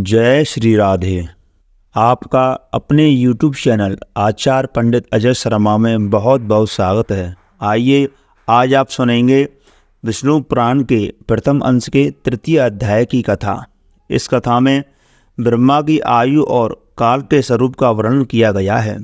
जय श्री राधे। आपका अपने YouTube चैनल आचार्य पंडित अजय शर्मा में बहुत बहुत स्वागत है। आइए आज आप सुनेंगे विष्णु पुराण के प्रथम अंश के तृतीय अध्याय की कथा। इस कथा में ब्रह्मा की आयु और काल के स्वरूप का वर्णन किया गया है।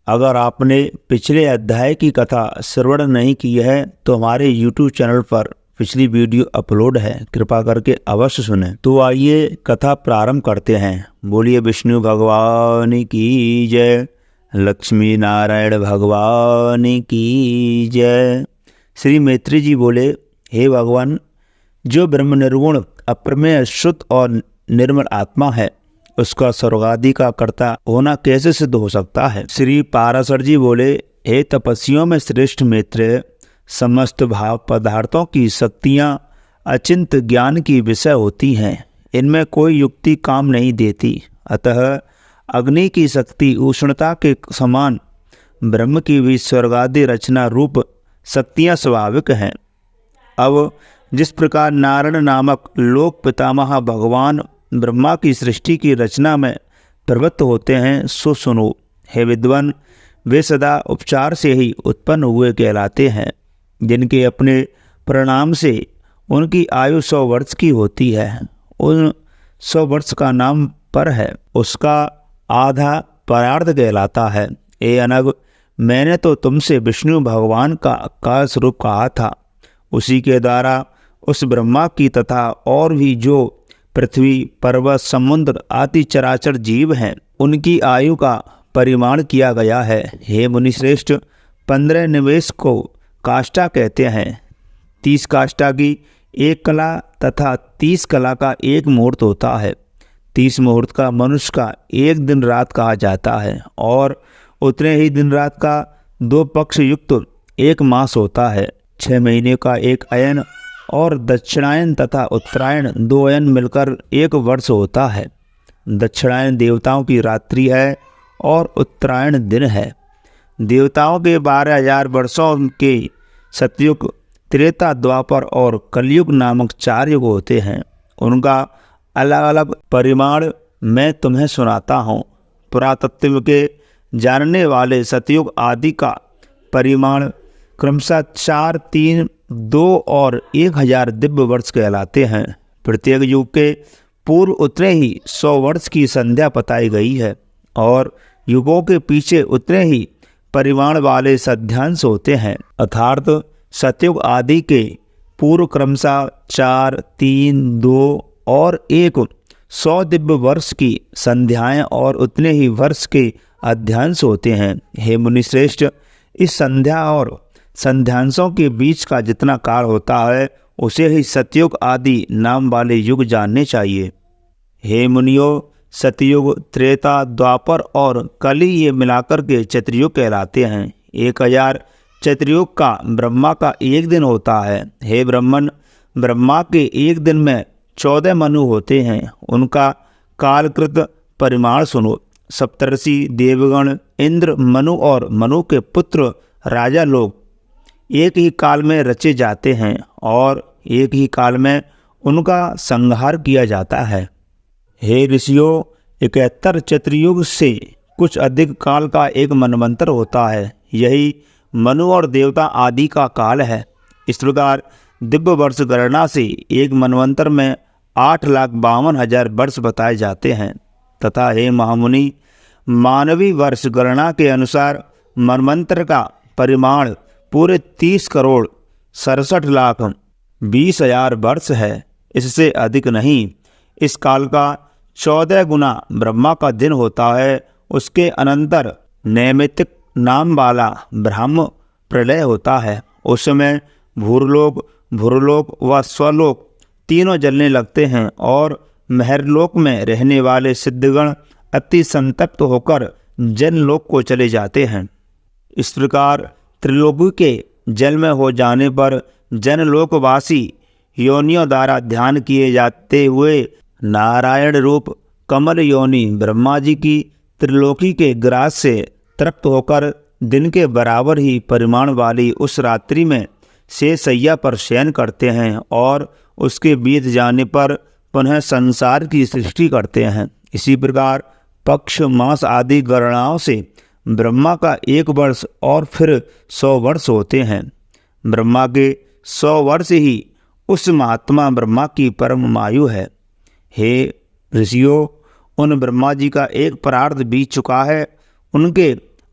अगर आपने पिछले अध्याय की कथा श्रवण नहीं की है तो हमारे YouTube चैनल पर पिछली वीडियो अपलोड है, कृपा करके अवश्य सुनें। तो आइए कथा प्रारंभ करते हैं। बोलिए विष्णु भगवान की जय, लक्ष्मी नारायण भगवान की जय। श्री मैत्री जी बोले, हे भगवान, जो ब्रह्म निर्गुण अप्रमेय शुद्ध और निर्मल आत्मा है उसका स्वर्ग आदि का कर्ता होना कैसे सिद्ध हो सकता है। श्री पाराशर जी बोले, हे तपस्वियों में श्रेष्ठ मैत्रेय, समस्त भाव पदार्थों की शक्तियाँ अचिंत ज्ञान की विषय होती हैं, इनमें कोई युक्ति काम नहीं देती। अतः अग्नि की शक्ति उष्णता के समान ब्रह्म की भी स्वर्गादि रचना रूप शक्तियाँ स्वाभाविक हैं। अब जिस प्रकार नारायण नामक लोक पितामह भगवान ब्रह्मा की सृष्टि की रचना में प्रवृत्त होते हैं, सो सुनो। हे विद्वान, वे सदा उपचार से ही उत्पन्न हुए कहलाते हैं, जिनके अपने परिणाम से उनकी आयु 100 वर्ष की होती है। उन 100 वर्ष का नाम पर है, उसका आधा परार्ध कहलाता है। ए अनग, मैंने तो तुमसे विष्णु भगवान का काल स्वरूप कहा था। उसी के द्वारा उस ब्रह्मा की तथा और भी जो पृथ्वी पर्वत समुद्र आदि चराचर जीव हैं उनकी आयु का परिमाण किया गया है। हे मुनिश्रेष्ठ, 15 निवेश को काष्ठा कहते हैं। 30 काष्ठा की एक कला तथा 30 कला का एक मुहूर्त होता है। 30 मुहूर्त का मनुष्य का एक दिन रात कहा जाता है और उतने ही दिन रात का 2 पक्ष युक्त एक मास होता है। 6 महीने का एक अयन और दक्षिणायन तथा उत्तरायण 2 अयन मिलकर 1 वर्ष होता है। दक्षिणायन देवताओं की रात्रि है और उत्तरायण दिन है। देवताओं के 12,000 वर्षों के सतयुग, त्रेता, द्वापर और कलयुग नामक 4 युग होते हैं। उनका अलग अलग परिमाण मैं तुम्हें सुनाता हूँ। पुरातत्व के जानने वाले सतयुग आदि का परिमाण क्रमशः 4, 3, 2 और 1000 दिव्य वर्ष कहलाते हैं। प्रत्येक युग के पूर्व उतने ही 100 वर्ष की संध्या बताई गई है और युगों के पीछे उतने ही परिमाण वाले सध्यांश होते हैं। अर्थात सतयुग आदि के पूर्व क्रमशः 4, 3, 2 और 1 100 दिव्य वर्ष की संध्याएं और उतने ही वर्ष के अध्यांश होते हैं। हे मुनिश्रेष्ठ, इस संध्या और संध्यांशों के बीच का जितना काल होता है उसे ही सतयुग आदि नाम वाले युग जानने चाहिए। हे मुनियों, सतयुग, त्रेता, द्वापर और कली ये मिलाकर के चतुर्युग कहलाते हैं। 1000 चतुर्युग का ब्रह्मा का एक दिन होता है। हे ब्राह्मण, ब्रह्मा के एक दिन में 14 मनु होते हैं। उनका कालकृत परिमाण सुनो। सप्तर्षि, देवगण, इंद्र, मनु और मनु के पुत्र राजा लोग एक ही काल में रचे जाते हैं और एक ही काल में उनका संहार किया जाता है। हे ऋषियों, 71 चतुर्युग से कुछ अधिक काल का एक मनवंतर होता है। यही मनु और देवता आदि का काल है। इस प्रकार दिव्य वर्ष गणना से एक मनवंतर में 8,52,000 वर्ष बताए जाते हैं। तथा हे महामुनि, मानवी वर्ष गणना के अनुसार मनवंतर का परिमाण पूरे 30,67,20,000 वर्ष है, इससे अधिक नहीं। इस काल का 14 गुना ब्रह्मा का दिन होता है। उसके अनंतर नैमित्तिक नाम वाला ब्रह्म प्रलय होता है। उस समय भूरलोक, भूरलोक व स्वलोक तीनों जलने लगते हैं और महरलोक में रहने वाले सिद्धगण अति संतप्त होकर जनलोक को चले जाते हैं। इस प्रकार त्रिलोकी के जल में हो जाने पर जनलोकवासी योनियों द्वारा ध्यान किए जाते हुए नारायण रूप कमल योनि ब्रह्मा जी की त्रिलोकी के ग्रास से तृप्त होकर दिन के बराबर ही परिमाण वाली उस रात्रि में से सैया पर शयन करते हैं और उसके बीत जाने पर पुनः संसार की सृष्टि करते हैं। इसी प्रकार पक्ष, मास आदि गणनाओं से ब्रह्मा का 1 वर्ष और फिर 100 वर्ष होते हैं। ब्रह्मा के 100 वर्ष ही उस महात्मा ब्रह्मा की परम आयु है। हे ऋषियों, उन ब्रह्मा जी का एक परार्ध बीत चुका है। उनके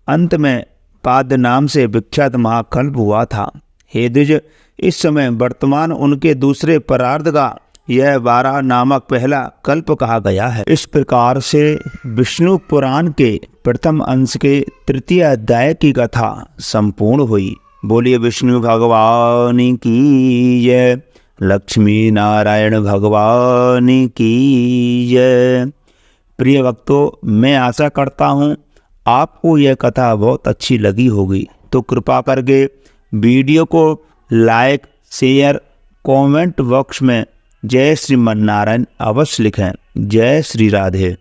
अंत में पाद नाम से विख्यात महाकल्प हुआ था। हे द्विज, इस समय वर्तमान उनके दूसरे परार्ध का यह 12 नामक पहला कल्प कहा गया है। इस प्रकार से विष्णु पुराण के प्रथम अंश के 3 अध्याय की कथा संपूर्ण हुई। बोलिए विष्णु भगवान की जय, लक्ष्मी नारायण भगवान की जय। प्रिय भक्तों, मैं आशा करता हूँ आपको यह कथा बहुत अच्छी लगी होगी। तो कृपा करके वीडियो को लाइक, शेयर, कमेंट बॉक्स में जय श्रीमन्नारायण अवश्य लिखें। जय श्री राधे।